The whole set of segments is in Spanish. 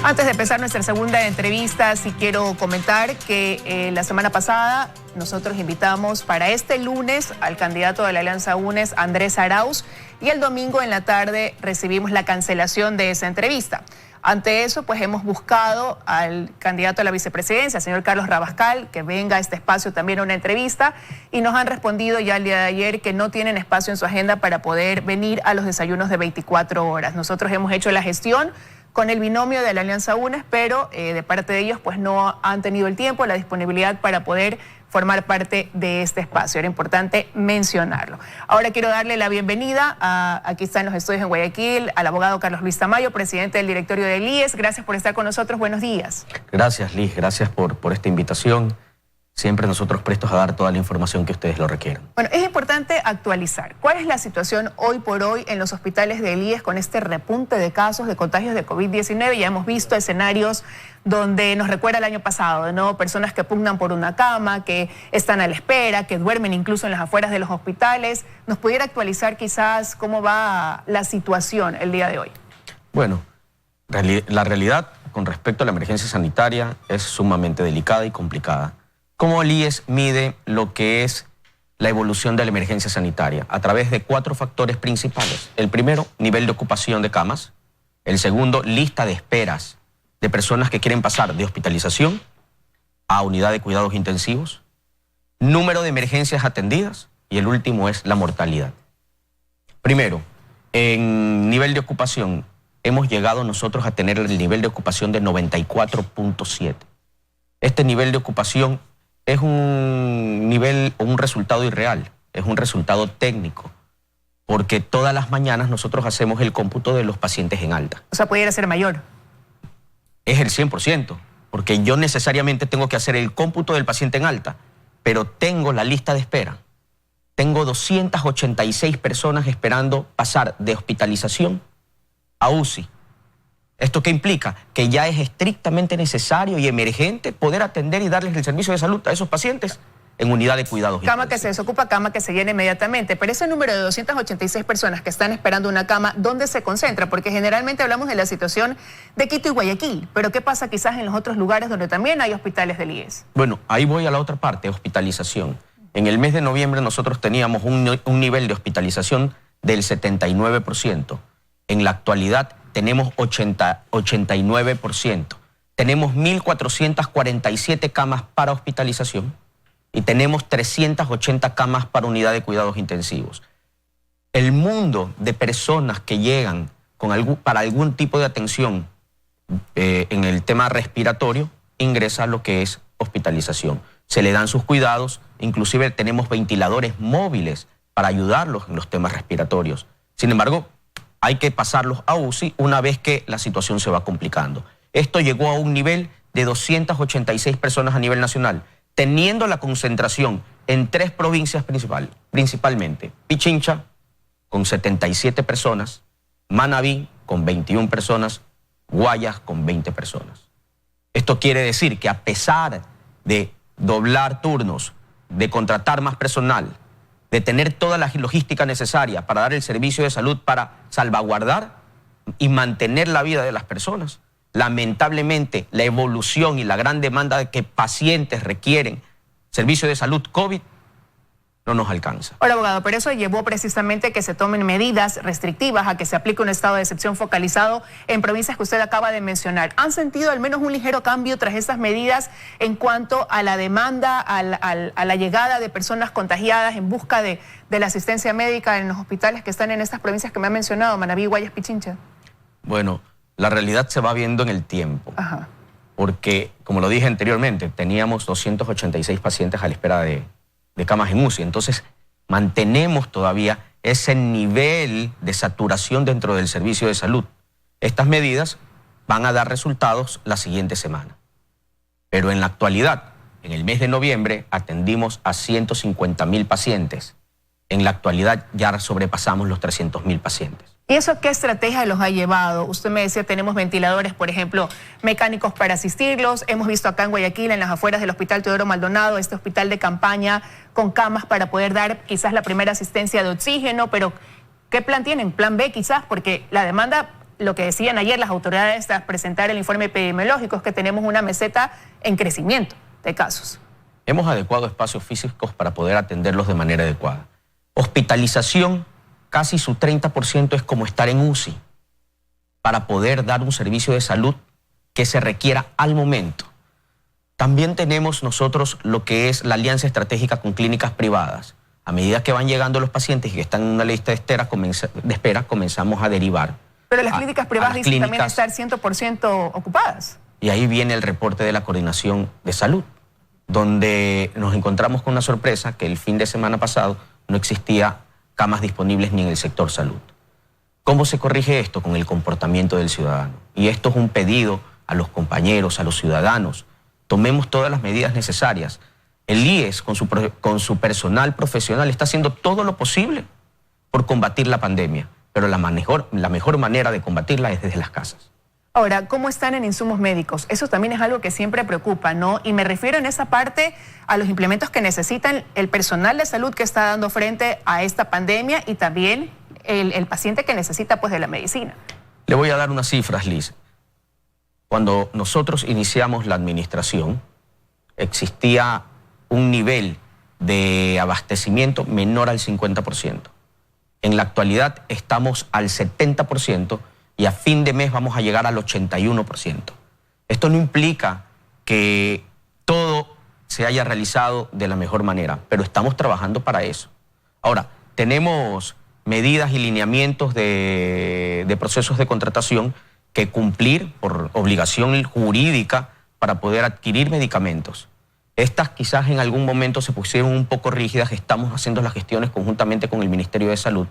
Antes de empezar nuestra segunda entrevista, sí quiero comentar que la semana pasada nosotros invitamos para este lunes al candidato de la Alianza UNES, Andrés Arauz, y el domingo en la tarde recibimos la cancelación de esa entrevista. Ante eso, pues hemos buscado al candidato a la vicepresidencia, señor Carlos Rabascal, que venga a este espacio también a una entrevista, y nos han respondido ya el día de ayer que no tienen espacio en su agenda para poder venir a los desayunos de 24 horas. Nosotros hemos hecho la gestión con el binomio de la Alianza UNES, pero de parte de ellos pues no han tenido el tiempo, la disponibilidad para poder formar parte de este espacio. Era importante mencionarlo. Ahora quiero darle la bienvenida aquí está en los estudios en Guayaquil, al abogado Carlos Luis Tamayo, presidente del directorio del IES. Gracias por estar con nosotros. Buenos días. Gracias, Liz. Gracias por esta invitación. Siempre nosotros prestos a dar toda la información que ustedes lo requieran. Bueno, es importante actualizar. ¿Cuál es la situación hoy por hoy en los hospitales del IES con este repunte de casos de contagios de COVID-19? Ya hemos visto escenarios donde nos recuerda el año pasado, ¿no? Personas que pugnan por una cama, que están a la espera, que duermen incluso en las afueras de los hospitales. ¿Nos pudiera actualizar quizás cómo va la situación el día de hoy? Bueno, la realidad con respecto a la emergencia sanitaria es sumamente delicada y complicada. ¿Cómo el IES mide lo que es la evolución de la emergencia sanitaria? A través de 4 factores principales. El primero, nivel de ocupación de camas. El segundo, lista de esperas de personas que quieren pasar de hospitalización a unidad de cuidados intensivos. Número de emergencias atendidas. Y el último es la mortalidad. Primero, en nivel de ocupación, hemos llegado nosotros a tener el nivel de ocupación de 94.7. Este nivel de ocupación es un nivel o un resultado irreal, es un resultado técnico, porque todas las mañanas nosotros hacemos el cómputo de los pacientes en alta. O sea, pudiera ser mayor. Es el 100%, porque yo necesariamente tengo que hacer el cómputo del paciente en alta, pero tengo la lista de espera. Tengo 286 personas esperando pasar de hospitalización a UCI. ¿Esto qué implica? Que ya es estrictamente necesario y emergente poder atender y darles el servicio de salud a esos pacientes en unidad de cuidados intensivos. Cama que se desocupa, cama que se llena inmediatamente. Pero ese número de 286 personas que están esperando una cama, ¿dónde se concentra? Porque generalmente hablamos de la situación de Quito y Guayaquil, pero ¿qué pasa quizás en los otros lugares donde también hay hospitales del IES? Bueno, ahí voy a la otra parte, hospitalización. En el mes de noviembre nosotros teníamos un nivel de hospitalización del 79%. En la actualidad tenemos 89%. Tenemos 1.447 camas para hospitalización y tenemos 380 camas para unidad de cuidados intensivos. El mundo de personas que llegan para algún tipo de atención en el tema respiratorio ingresa a lo que es hospitalización. Se le dan sus cuidados, inclusive tenemos ventiladores móviles para ayudarlos en los temas respiratorios. Sin embargo, hay que pasarlos a UCI una vez que la situación se va complicando. Esto llegó a un nivel de 286 personas a nivel nacional, teniendo la concentración en 3 provincias principalmente. Pichincha, con 77 personas, Manabí, con 21 personas, Guayas, con 20 personas. Esto quiere decir que a pesar de doblar turnos, de contratar más personal, de tener toda la logística necesaria para dar el servicio de salud, para salvaguardar y mantener la vida de las personas. Lamentablemente, la evolución y la gran demanda de que pacientes requieren servicio de salud COVID no nos alcanza. Ahora, abogado, pero eso llevó precisamente a que se tomen medidas restrictivas, a que se aplique un estado de excepción focalizado en provincias que usted acaba de mencionar. ¿Han sentido al menos un ligero cambio tras estas medidas en cuanto a la demanda, a la llegada de personas contagiadas en busca de la asistencia médica en los hospitales que están en estas provincias que me han mencionado, Manabí, Guayas, Pichincha? Bueno, la realidad se va viendo en el tiempo. Ajá. Porque, como lo dije anteriormente, teníamos 286 pacientes a la espera de camas en UCI. Entonces, mantenemos todavía ese nivel de saturación dentro del servicio de salud. Estas medidas van a dar resultados la siguiente semana. Pero en la actualidad, en el mes de noviembre, atendimos a 150.000 pacientes. En la actualidad ya sobrepasamos los 300.000 pacientes. ¿Y eso qué estrategia los ha llevado? Usted me decía, tenemos ventiladores, por ejemplo, mecánicos para asistirlos. Hemos visto acá en Guayaquil, en las afueras del Hospital Teodoro Maldonado, este hospital de campaña con camas para poder dar quizás la primera asistencia de oxígeno, pero ¿qué plan tienen? ¿Plan B quizás? Porque la demanda lo que decían ayer las autoridades tras presentar el informe epidemiológico, es que tenemos una meseta en crecimiento de casos. Hemos adecuado espacios físicos para poder atenderlos de manera adecuada. Hospitalización, casi su 30% es como estar en UCI, para poder dar un servicio de salud que se requiera al momento. También tenemos nosotros lo que es la alianza estratégica con clínicas privadas. A medida que van llegando los pacientes y que están en una lista de espera, comenzamos a derivar. Pero las clínicas privadas dicen también estar 100% ocupadas. Y ahí viene el reporte de la Coordinación de Salud, donde nos encontramos con una sorpresa que el fin de semana pasado no existía camas disponibles ni en el sector salud. ¿Cómo se corrige esto? Con el comportamiento del ciudadano. Y esto es un pedido a los compañeros, a los ciudadanos. Tomemos todas las medidas necesarias. El IES, con su personal profesional, está haciendo todo lo posible por combatir la pandemia, pero la mejor manera de combatirla es desde las casas. Ahora, ¿cómo están en insumos médicos? Eso también es algo que siempre preocupa, ¿no? Y me refiero en esa parte a los implementos que necesitan el personal de salud que está dando frente a esta pandemia y también el paciente que necesita, pues, de la medicina. Le voy a dar unas cifras, Liz. Cuando nosotros iniciamos la administración, existía un nivel de abastecimiento menor al 50%. En la actualidad estamos al 70%. Y a fin de mes vamos a llegar al 81%. Esto no implica que todo se haya realizado de la mejor manera, pero estamos trabajando para eso. Ahora, tenemos medidas y lineamientos de procesos de contratación que cumplir por obligación jurídica para poder adquirir medicamentos. Estas quizás en algún momento se pusieron un poco rígidas. Estamos haciendo las gestiones conjuntamente con el Ministerio de Salud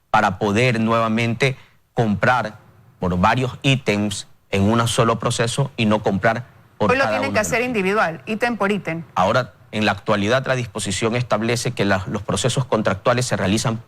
para poder nuevamente comprar por varios ítems en un solo proceso y no comprar por Hoy lo cada tienen uno que hacer individual, ítem por ítem. Ahora, en la actualidad, la disposición establece que los procesos contractuales se realizan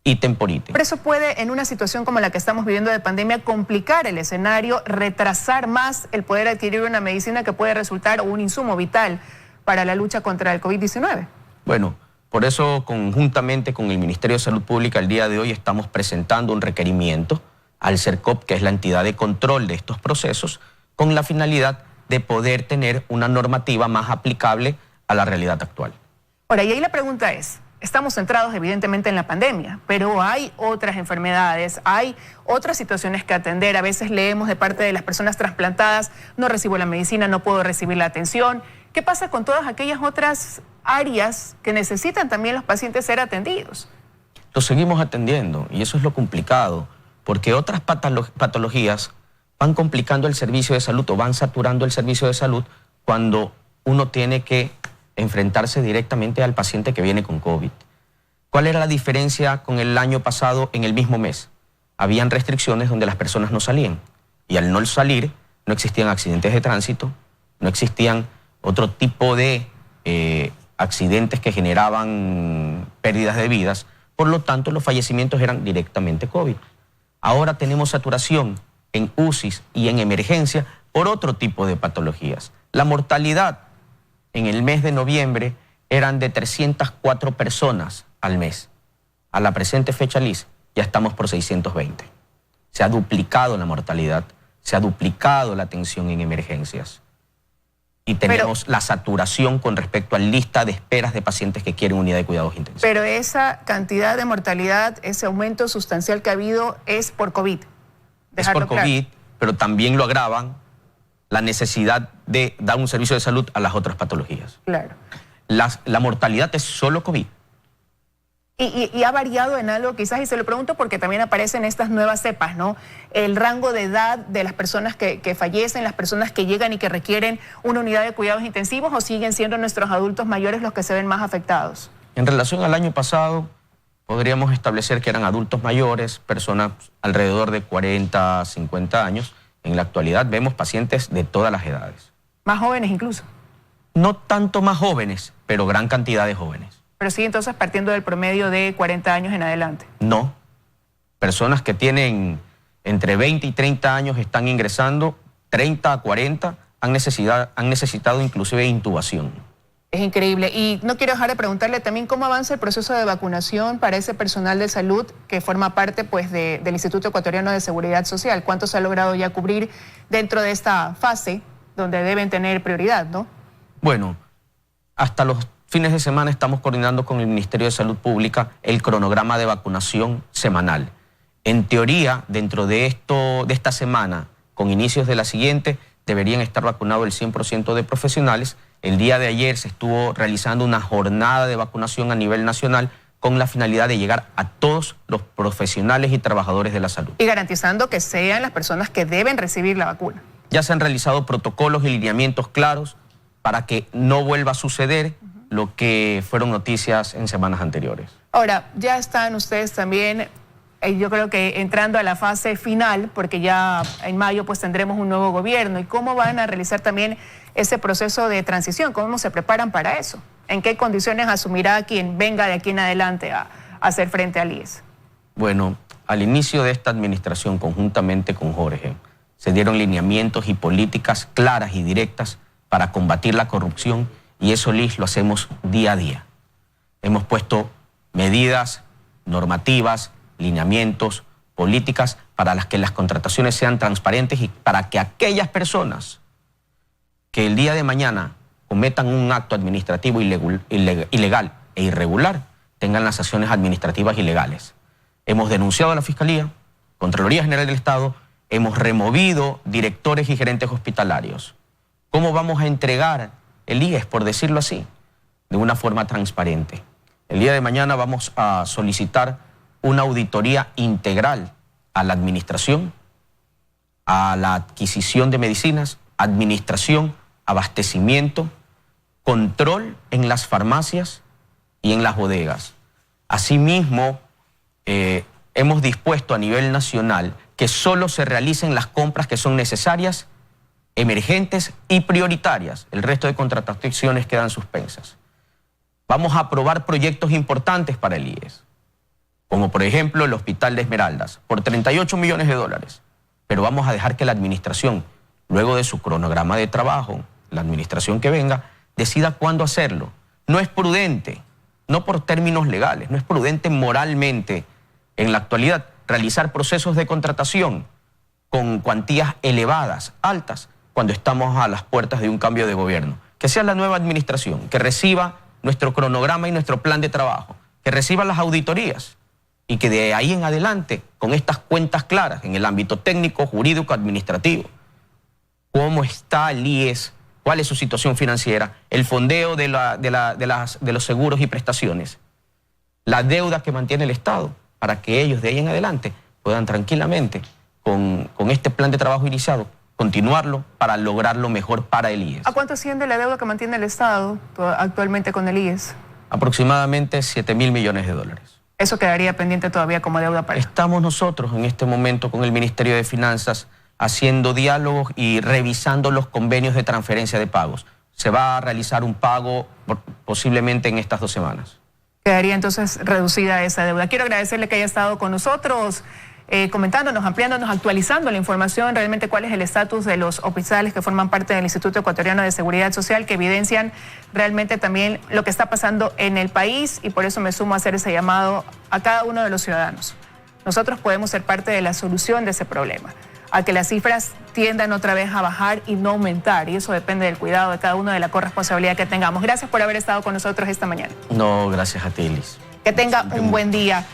ítem por ítem. Pero eso puede, en una situación como la que estamos viviendo de pandemia, complicar el escenario, retrasar más el poder adquirir una medicina que puede resultar un insumo vital para la lucha contra el COVID-19. Bueno, por eso, conjuntamente con el Ministerio de Salud Pública, el día de hoy estamos presentando un requerimiento al CERCOP, que es la entidad de control de estos procesos, con la finalidad de poder tener una normativa más aplicable a la realidad actual. Ahora, y ahí la pregunta es, estamos centrados evidentemente en la pandemia, pero hay otras enfermedades, hay otras situaciones que atender. A veces leemos de parte de las personas trasplantadas, no recibo la medicina, no puedo recibir la atención. ¿Qué pasa con todas aquellas otras áreas que necesitan también los pacientes ser atendidos? Los seguimos atendiendo y eso es lo complicado, porque otras patologías van complicando el servicio de salud o van saturando el servicio de salud cuando uno tiene que enfrentarse directamente al paciente que viene con COVID. ¿Cuál era la diferencia con el año pasado en el mismo mes? Habían restricciones donde las personas no salían y al no salir no existían accidentes de tránsito, no existían otro tipo de accidentes que generaban pérdidas de vidas, por lo tanto los fallecimientos eran directamente COVID. Ahora tenemos saturación en UCIs y en emergencia por otro tipo de patologías. La mortalidad en el mes de noviembre eran de 304 personas al mes. A la presente fecha, Liz, ya estamos por 620. Se ha duplicado la mortalidad, se ha duplicado la atención en emergencias. Y tenemos la saturación con respecto a la lista de esperas de pacientes que quieren unidad de cuidados intensivos. Pero esa cantidad de mortalidad, ese aumento sustancial que ha habido es por COVID. Es por COVID, pero también lo agravan la necesidad de dar un servicio de salud a las otras patologías. Claro. La mortalidad es solo COVID. Y ha variado en algo quizás, y se lo pregunto porque también aparecen estas nuevas cepas, ¿no? El rango de edad de las personas que fallecen, las personas que llegan y que requieren una unidad de cuidados intensivos, ¿o siguen siendo nuestros adultos mayores los que se ven más afectados? En relación al año pasado, podríamos establecer que eran adultos mayores, personas alrededor de 40, 50 años. En la actualidad vemos pacientes de todas las edades. ¿Más jóvenes incluso? No tanto más jóvenes, pero gran cantidad de jóvenes. Pero sí, entonces partiendo del promedio de 40 años en adelante. No. Personas que tienen entre 20 y 30 años están ingresando, 30 a 40 han necesitado inclusive intubación. Es increíble. Y no quiero dejar de preguntarle también cómo avanza el proceso de vacunación para ese personal de salud que forma parte pues, del Instituto Ecuatoriano de Seguridad Social. ¿Cuánto se ha logrado ya cubrir dentro de esta fase donde deben tener prioridad, no? Bueno, hasta los fines de semana estamos coordinando con el Ministerio de Salud Pública el cronograma de vacunación semanal. En teoría, dentro de esta semana, con inicios de la siguiente, deberían estar vacunados el 100% de profesionales. El día de ayer se estuvo realizando una jornada de vacunación a nivel nacional con la finalidad de llegar a todos los profesionales y trabajadores de la salud. Y garantizando que sean las personas que deben recibir la vacuna. Ya se han realizado protocolos y lineamientos claros para que no vuelva a suceder lo que fueron noticias en semanas anteriores. Ahora, ya están ustedes también, yo creo que entrando a la fase final, porque ya en mayo pues tendremos un nuevo gobierno. ¿Y cómo van a realizar también ese proceso de transición? ¿Cómo se preparan para eso? ¿En qué condiciones asumirá quien venga de aquí en adelante a hacer frente al IES? Bueno, al inicio de esta administración, conjuntamente con Jorge, se dieron lineamientos y políticas claras y directas para combatir la corrupción, y eso, Liz, lo hacemos día a día. Hemos puesto medidas normativas, lineamientos, políticas para las que las contrataciones sean transparentes y para que aquellas personas que el día de mañana cometan un acto administrativo ilegal e irregular tengan las sanciones administrativas ilegales. Hemos denunciado a la Fiscalía, Contraloría General del Estado, hemos removido directores y gerentes hospitalarios. ¿Cómo vamos a entregar el IES, por decirlo así? De una forma transparente. El día de mañana vamos a solicitar una auditoría integral a la administración, a la adquisición de medicinas, administración, abastecimiento, control en las farmacias y en las bodegas. Asimismo, hemos dispuesto a nivel nacional que solo se realicen las compras que son necesarias, emergentes y prioritarias. El resto de contrataciones quedan suspensas. Vamos a aprobar proyectos importantes para el IES, como por ejemplo el Hospital de Esmeraldas, por 38 millones de dólares. Pero vamos a dejar que la administración, luego de su cronograma de trabajo, la administración que venga, decida cuándo hacerlo. No es prudente, no por términos legales, no es prudente moralmente en la actualidad realizar procesos de contratación con cuantías elevadas, altas, cuando estamos a las puertas de un cambio de gobierno. Que sea la nueva administración, que reciba nuestro cronograma y nuestro plan de trabajo, que reciba las auditorías y que de ahí en adelante, con estas cuentas claras en el ámbito técnico, jurídico, administrativo, cómo está el IES, cuál es su situación financiera, el fondeo de los seguros y prestaciones, la deuda que mantiene el Estado, para que ellos de ahí en adelante puedan tranquilamente, con este plan de trabajo iniciado, continuarlo para lograr lo mejor para el IES. ¿A cuánto asciende la deuda que mantiene el Estado actualmente con el IES? Aproximadamente 7.000 millones de dólares. Eso quedaría pendiente todavía como deuda para... Estamos nosotros en este momento con el Ministerio de Finanzas haciendo diálogos y revisando los convenios de transferencia de pagos. Se va a realizar un pago posiblemente en estas 2 semanas. Quedaría entonces reducida esa deuda. Quiero agradecerle que haya estado con nosotros, comentándonos, ampliándonos, actualizando la información, realmente cuál es el estatus de los oficiales que forman parte del Instituto Ecuatoriano de Seguridad Social, que evidencian realmente también lo que está pasando en el país, y por eso me sumo a hacer ese llamado a cada uno de los ciudadanos. Nosotros podemos ser parte de la solución de ese problema, a que las cifras tiendan otra vez a bajar y no aumentar, y eso depende del cuidado de cada uno, de la corresponsabilidad que tengamos. Gracias por haber estado con nosotros esta mañana. No, gracias a ti, Liz. Que tenga un buen día.